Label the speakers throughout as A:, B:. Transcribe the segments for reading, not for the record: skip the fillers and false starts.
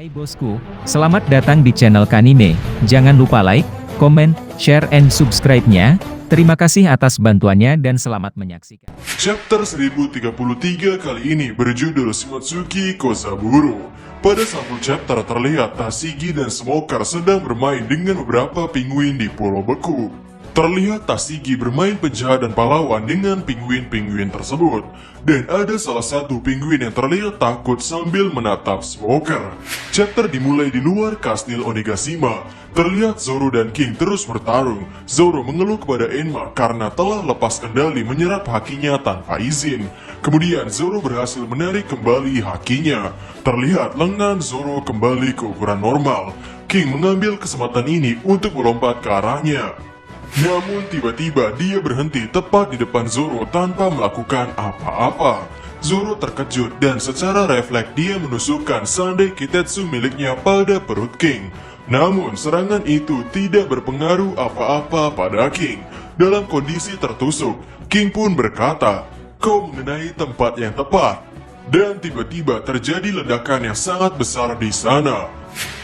A: Hai bosku, selamat datang di channel Kanime. Jangan lupa like, comment, share, and subscribe-nya. Terima kasih atas bantuannya dan selamat menyaksikan.
B: Chapter 1033 kali ini berjudul Shimotsuki Kozaburo. Pada satu chapter terlihat Tashigi dan Smoker sedang bermain dengan beberapa penguin di Pulau Beku. Terlihat Tashigi bermain penjahat dan pahlawan dengan penguin-penguin tersebut. Dan ada salah satu penguin yang terlihat takut sambil menatap Smoker. Chapter dimulai di luar kastil Onigashima. Terlihat Zoro dan King terus bertarung. Zoro mengeluh kepada Enma karena telah lepas kendali menyerap hakinya tanpa izin. Kemudian Zoro berhasil menarik kembali hakinya. Terlihat lengan Zoro kembali ke ukuran normal. King mengambil kesempatan ini untuk melompat ke arahnya. Namun tiba-tiba dia berhenti tepat di depan Zoro tanpa melakukan apa-apa. Zoro terkejut dan secara refleks dia menusukkan Sandai Kitetsu miliknya pada perut King. Namun serangan itu tidak berpengaruh apa-apa pada King. Dalam kondisi tertusuk, King pun berkata, "Kau mengenai tempat yang tepat." Dan tiba-tiba terjadi ledakan yang sangat besar di sana.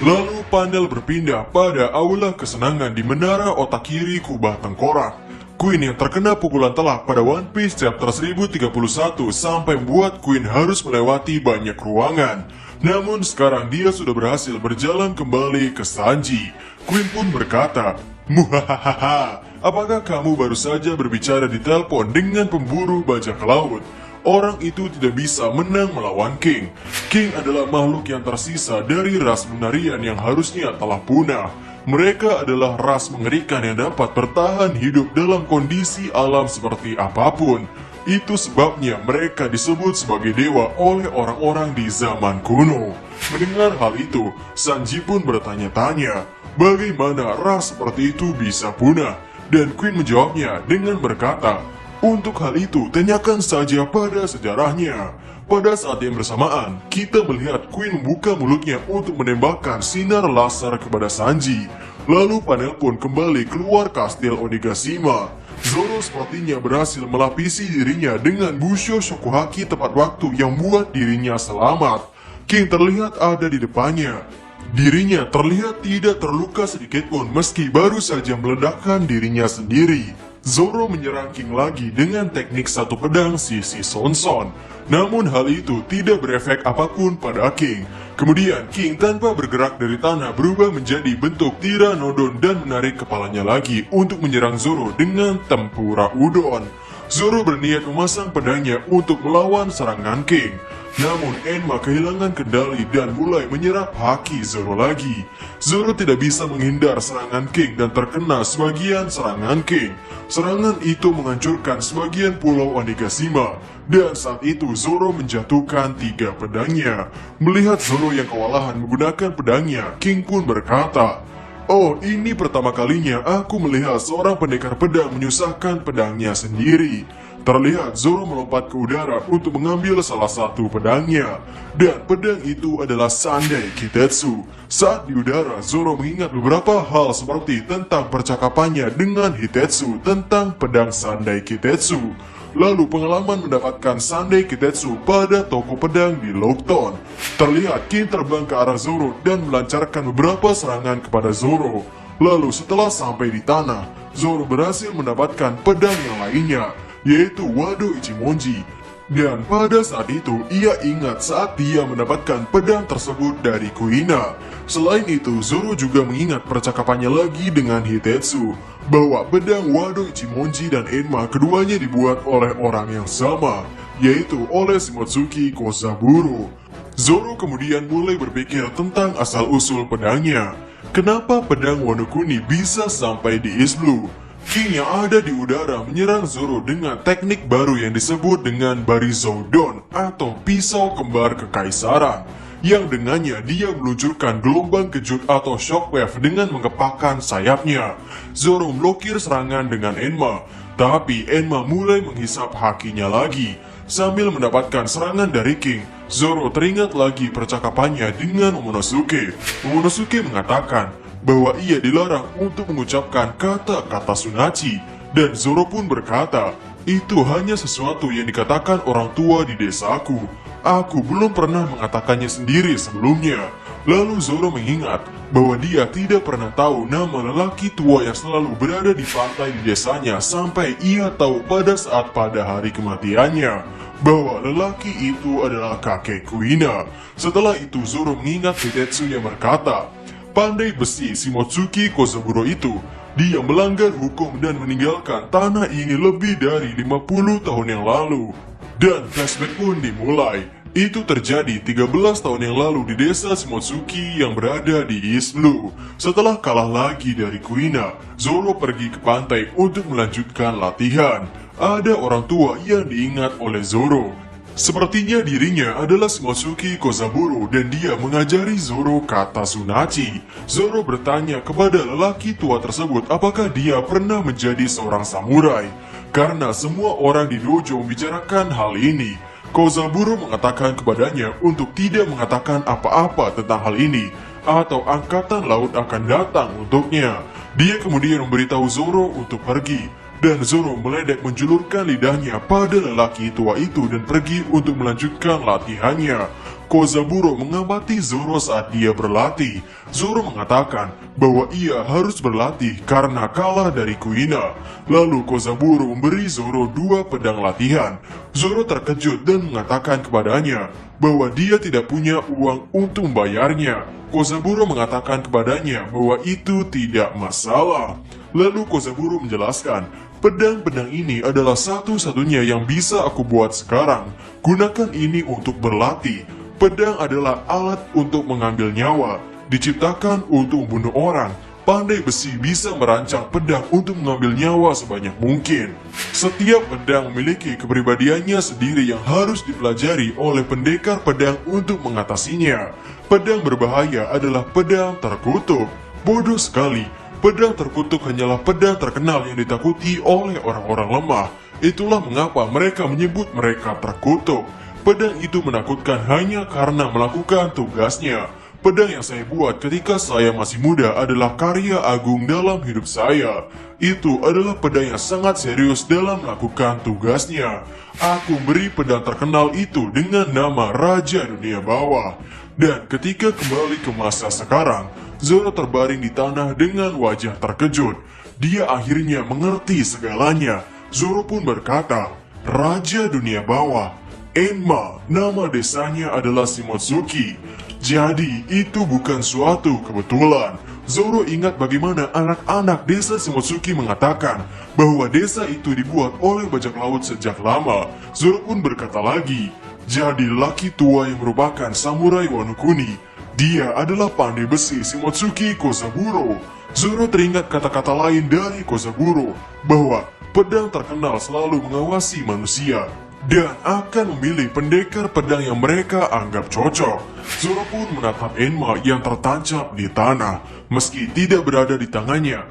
B: Lalu panel berpindah pada aula kesenangan di menara otak kiri kubah tengkorak. Queen yang terkena pukulan telak pada One Piece chapter 1031 sampai membuat Queen harus melewati banyak ruangan. Namun sekarang dia sudah berhasil berjalan kembali ke Sanji. Queen pun berkata, "Muhahaha, apakah kamu baru saja berbicara di telepon dengan pemburu bajak laut? Orang itu tidak bisa menang melawan King. King adalah makhluk yang tersisa dari ras Lunarian yang harusnya telah punah. Mereka adalah ras mengerikan yang dapat bertahan hidup dalam kondisi alam seperti apapun. Itu sebabnya mereka disebut sebagai dewa oleh orang-orang di zaman kuno." Mendengar hal itu, Sanji pun bertanya-tanya, bagaimana ras seperti itu bisa punah? Dan Queen menjawabnya dengan berkata, "Untuk hal itu, tanyakan saja pada sejarahnya." Pada saat yang bersamaan, kita melihat Queen membuka mulutnya untuk menembakkan sinar laser kepada Sanji. Lalu panel pun kembali keluar kastil Onigashima. Zoro sepertinya berhasil melapisi dirinya dengan Busho Shokuhaki tepat waktu yang membuat dirinya selamat. King terlihat ada di depannya. Dirinya terlihat tidak terluka sedikitpun meski baru saja meledakkan dirinya sendiri. Zoro menyerang King lagi dengan teknik satu pedang sisi Sonson. Namun hal itu tidak berefek apapun pada King. Kemudian King tanpa bergerak dari tanah berubah menjadi bentuk Pteranodon dan menarik kepalanya lagi untuk menyerang Zoro dengan tempura udon. Zoro berniat memasang pedangnya untuk melawan serangan King. Namun Enma kehilangan kendali dan mulai menyerap haki Zoro lagi. Zoro tidak bisa menghindar serangan King dan terkena sebagian serangan King. Serangan itu menghancurkan sebagian pulau Onigashima. Dan saat itu Zoro menjatuhkan 3 pedangnya. Melihat Zoro yang kewalahan menggunakan pedangnya, King pun berkata, "Oh, ini pertama kalinya aku melihat seorang pendekar pedang menyusahkan pedangnya sendiri." Terlihat Zoro melompat ke udara untuk mengambil salah satu pedangnya. Dan pedang itu adalah Sandai Kitetsu. Saat di udara, Zoro mengingat beberapa hal seperti tentang percakapannya dengan Hitetsu tentang pedang Sandai Kitetsu. Lalu pengalaman mendapatkan Sandai Kitetsu pada toko pedang di Lockton. Terlihat King terbang ke arah Zoro dan melancarkan beberapa serangan kepada Zoro. Lalu setelah sampai di tanah, Zoro berhasil mendapatkan pedang yang lainnya, yaitu Wado Ichimonji. Dan pada saat itu, ia ingat saat dia mendapatkan pedang tersebut dari Kuina. Selain itu, Zoro juga mengingat percakapannya lagi dengan Hitetsu, bahwa pedang Wado Ichimonji dan Enma keduanya dibuat oleh orang yang sama, yaitu oleh Shimotsuki Kozaburo. Zoro kemudian mulai berpikir tentang asal-usul pedangnya. Kenapa pedang Wano Kuni bisa sampai di East Blue? King yang ada di udara menyerang Zoro dengan teknik baru yang disebut dengan Barizoudon atau pisau kembar kekaisaran, yang dengannya dia meluncurkan gelombang kejut atau shockwave dengan mengepakkan sayapnya. Zoro memblokir serangan dengan Enma, tapi Enma mulai menghisap hakinya lagi. Sambil mendapatkan serangan dari King, Zoro teringat lagi percakapannya dengan Momonosuke. Momonosuke mengatakan bahwa ia dilarang untuk mengucapkan kata-kata Sunachi, dan Zoro pun berkata, "Itu hanya sesuatu yang dikatakan orang tua di desaku. Aku belum pernah mengatakannya sendiri sebelumnya." Lalu Zoro mengingat bahwa dia tidak pernah tahu nama lelaki tua yang selalu berada di pantai di desanya sampai ia tahu pada saat pada hari kematiannya bahwa lelaki itu adalah kakek Kuina. Setelah itu Zoro mengingat Hitetsu yang berkata, pandai besi Shimotsuki Kozaburo itu, dia melanggar hukum dan meninggalkan tanah ini lebih dari 50 tahun yang lalu. Dan flashback pun dimulai. Itu terjadi 13 tahun yang lalu di desa Shimotsuki yang berada di East Blue. Setelah kalah lagi dari Kuina, Zoro pergi ke pantai untuk melanjutkan latihan. Ada orang tua yang diingat oleh Zoro. Sepertinya dirinya adalah Shimotsuki Kozaburo dan dia mengajari Zoro kata Sunachi. Zoro bertanya kepada lelaki tua tersebut apakah dia pernah menjadi seorang samurai. Karena semua orang di dojo membicarakan hal ini, Kozaburo mengatakan kepadanya untuk tidak mengatakan apa-apa tentang hal ini, atau angkatan laut akan datang untuknya. Dia kemudian memberitahu Zoro untuk pergi, dan Zoro meledek menjulurkan lidahnya pada lelaki tua itu dan pergi untuk melanjutkan latihannya. Kozaburo mengamati Zoro saat dia berlatih. Zoro mengatakan bahwa ia harus berlatih karena kalah dari Kuina. Lalu Kozaburo memberi Zoro 2 pedang latihan. Zoro terkejut dan mengatakan kepadanya bahwa dia tidak punya uang untuk membayarnya. Kozaburo mengatakan kepadanya bahwa itu tidak masalah. Lalu Kozaburo menjelaskan, pedang-pedang ini adalah satu-satunya yang bisa aku buat sekarang. Gunakan ini untuk berlatih. Pedang adalah alat untuk mengambil nyawa, diciptakan untuk membunuh orang. Pandai besi bisa merancang pedang untuk mengambil nyawa sebanyak mungkin. Setiap pedang memiliki kepribadiannya sendiri yang harus dipelajari oleh pendekar pedang untuk mengatasinya. Pedang berbahaya adalah pedang terkutuk. Bodoh sekali, pedang terkutuk hanyalah pedang terkenal yang ditakuti oleh orang-orang lemah. Itulah mengapa mereka menyebut mereka terkutuk. Pedang itu menakutkan hanya karena melakukan tugasnya. Pedang yang saya buat ketika saya masih muda adalah karya agung dalam hidup saya. Itu adalah pedang yang sangat serius dalam melakukan tugasnya. Aku beri pedang terkenal itu dengan nama Raja Dunia Bawah. Dan ketika kembali ke masa sekarang, Zoro terbaring di tanah dengan wajah terkejut. Dia akhirnya mengerti segalanya. Zoro pun berkata, Raja Dunia Bawah. Enma, nama desanya adalah Shimotsuki. Jadi, itu bukan suatu kebetulan. Zoro ingat bagaimana anak-anak desa Shimotsuki mengatakan bahwa desa itu dibuat oleh bajak laut sejak lama. Zoro pun berkata lagi, jadi laki tua yang merupakan samurai Wano Kuni. Dia adalah pandai besi Shimotsuki Kozaburo. Zoro teringat kata-kata lain dari Kozaburo, bahwa pedang terkenal selalu mengawasi manusia dan akan memilih pendekar pedang yang mereka anggap cocok. Zoro pun menatap Enma yang tertancap di tanah, meski tidak berada di tangannya.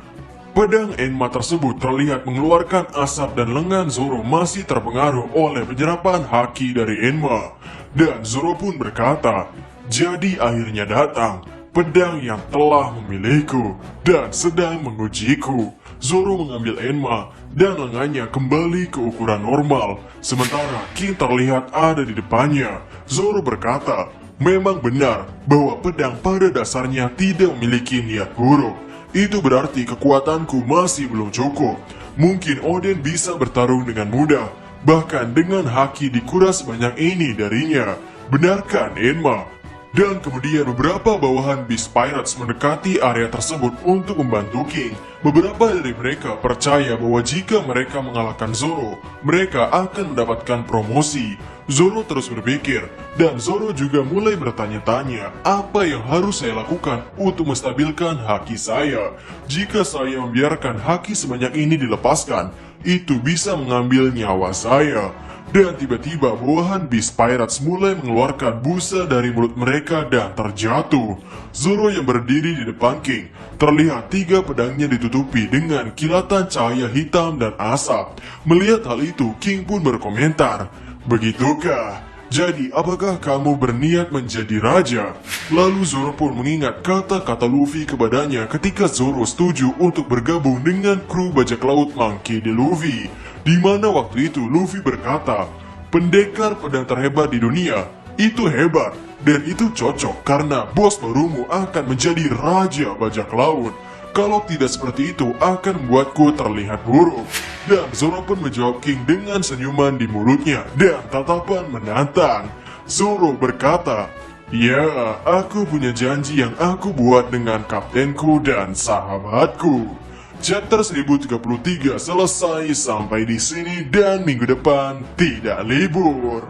B: Pedang Enma tersebut terlihat mengeluarkan asap dan lengan Zoro masih terpengaruh oleh penyerapan haki dari Enma. Dan Zoro pun berkata, jadi akhirnya datang, pedang yang telah memilihku dan sedang mengujiku. Zoro mengambil Enma dan lengannya kembali ke ukuran normal, sementara King terlihat ada di depannya. Zoro berkata, memang benar bahwa pedang pada dasarnya tidak memiliki niat buruk. Itu berarti kekuatanku masih belum cukup. Mungkin Oden bisa bertarung dengan mudah, bahkan dengan haki dikuras sebanyak ini darinya. Benarkan Enma? Dan kemudian beberapa bawahan Beast Pirates mendekati area tersebut untuk membantu King. Beberapa dari mereka percaya bahwa jika mereka mengalahkan Zoro, mereka akan mendapatkan promosi. Zoro terus berpikir, dan Zoro juga mulai bertanya-tanya, apa yang harus saya lakukan untuk menstabilkan haki saya? Jika saya membiarkan haki sebanyak ini dilepaskan, itu bisa mengambil nyawa saya. Dan tiba-tiba bawahan Beast Pirates mulai mengeluarkan busa dari mulut mereka dan terjatuh. Zoro yang berdiri di depan King, terlihat 3 pedangnya ditutupi dengan kilatan cahaya hitam dan asap. Melihat hal itu, King pun berkomentar, begitukah? Jadi apakah kamu berniat menjadi raja? Lalu Zoro pun mengingat kata-kata Luffy kepadanya ketika Zoro setuju untuk bergabung dengan kru bajak laut Monkey D. Luffy. Di mana waktu itu Luffy berkata, pendekar pedang terhebat di dunia, Itu hebat, dan itu cocok karena bos barumu akan menjadi raja bajak laut. Kalau tidak seperti itu akan membuatku terlihat buruk. Dan Zoro pun menjawab King dengan senyuman di mulutnya dan tatapan menantang. Zoro berkata, "Ya, aku punya janji yang aku buat dengan kaptenku dan sahabatku." Chapter 1033 selesai sampai di sini dan minggu depan tidak libur.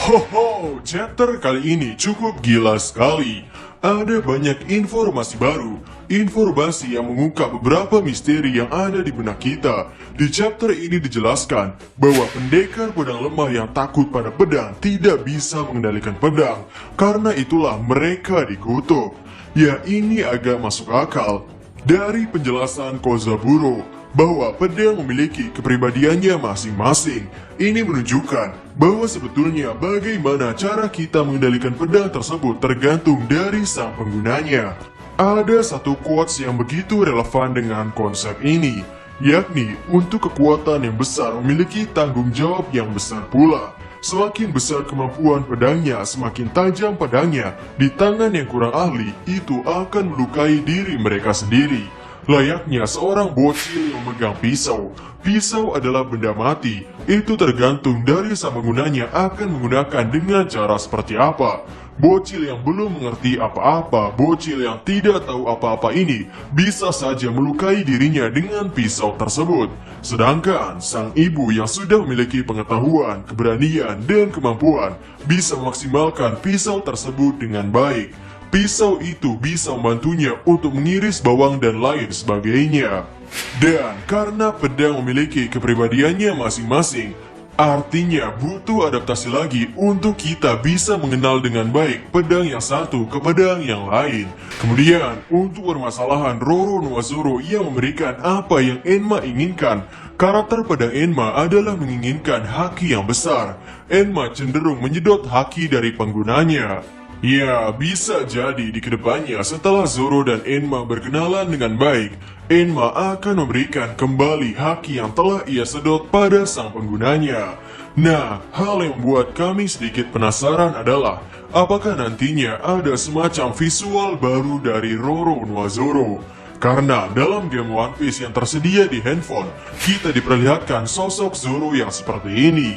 B: Ho, chapter kali ini cukup gila sekali. Ada banyak informasi baru, informasi yang mengungkap beberapa misteri yang ada di benak kita. Di chapter ini dijelaskan bahwa pendekar pedang lemah yang takut pada pedang tidak bisa mengendalikan pedang, karena itulah mereka dikutuk. Ya, ini agak masuk akal. Dari penjelasan Kozaburo bahwa pedang memiliki kepribadiannya masing-masing, ini menunjukkan bahwa sebetulnya bagaimana cara kita mengendalikan pedang tersebut tergantung dari sang penggunanya. Ada satu quotes yang begitu relevan dengan konsep ini, yakni untuk kekuatan yang besar memiliki tanggung jawab yang besar pula. Semakin besar kemampuan pedangnya, semakin tajam pedangnya di tangan yang kurang ahli, itu akan melukai diri mereka sendiri. Layaknya seorang bocil yang memegang pisau. Pisau adalah benda mati. Itu tergantung dari sang penggunanya akan menggunakan dengan cara seperti apa. Bocil yang belum mengerti apa-apa, bocil yang tidak tahu apa-apa ini bisa saja melukai dirinya dengan pisau tersebut. Sedangkan sang ibu yang sudah memiliki pengetahuan, keberanian, dan kemampuan bisa memaksimalkan pisau tersebut dengan baik. Pisau itu bisa membantunya untuk mengiris bawang dan lain sebagainya. Dan karena pedang memiliki kepribadiannya masing-masing, artinya butuh adaptasi lagi untuk kita bisa mengenal dengan baik pedang yang satu ke pedang yang lain. Kemudian, untuk permasalahan Roronoa-Zoro yang memberikan apa yang Enma inginkan, karakter pedang Enma adalah menginginkan haki yang besar. Enma cenderung menyedot haki dari penggunanya. Ya, bisa jadi di kedepannya setelah Zoro dan Enma berkenalan dengan baik, Enma akan memberikan kembali haki yang telah ia sedot pada sang penggunanya. Nah, hal yang membuat kami sedikit penasaran adalah apakah nantinya ada semacam visual baru dari Roronoa-Zoro. Karena dalam game One Piece yang tersedia di handphone, kita diperlihatkan sosok Zoro yang seperti ini.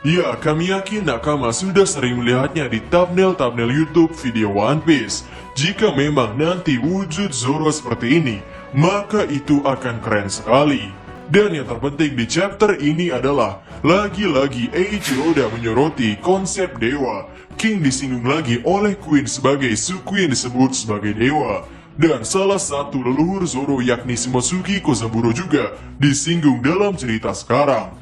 B: Ya, kami yakin Nakama sudah sering melihatnya di thumbnail-thumbnail YouTube video One Piece. Jika memang nanti wujud Zoro seperti ini, maka itu akan keren sekali. Dan yang terpenting di chapter ini adalah lagi-lagi Eiichiro Oda menyoroti konsep dewa. King disinggung lagi oleh Queen sebagai suku yang disebut sebagai dewa. Dan salah satu leluhur Zoro yakni Shimotsuki Kozaburo juga disinggung dalam cerita sekarang.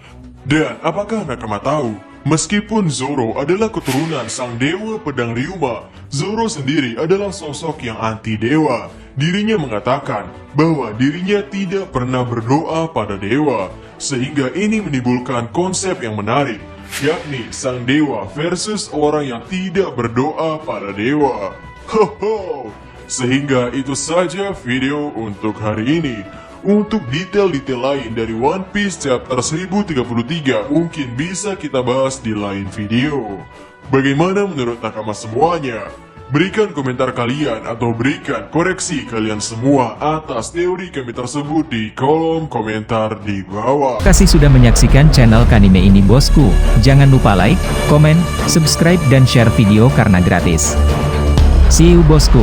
B: Dan apakah Nakama tahu, meskipun Zoro adalah keturunan sang dewa pedang Ryuma, Zoro sendiri adalah sosok yang anti-dewa. Dirinya mengatakan bahwa dirinya tidak pernah berdoa pada dewa, sehingga ini menimbulkan konsep yang menarik, yakni sang dewa versus orang yang tidak berdoa pada dewa. Hoho! Sehingga itu saja video untuk hari ini. Untuk detail-detail lain dari One Piece chapter 1033 mungkin bisa kita bahas di lain video. Bagaimana menurut Nakama semuanya? Berikan komentar kalian atau berikan koreksi kalian semua atas teori kami tersebut di kolom komentar di bawah.
A: Terima kasih sudah menyaksikan channel Kanime ini bosku. Jangan lupa like, komen, subscribe dan share video karena gratis. See you bosku.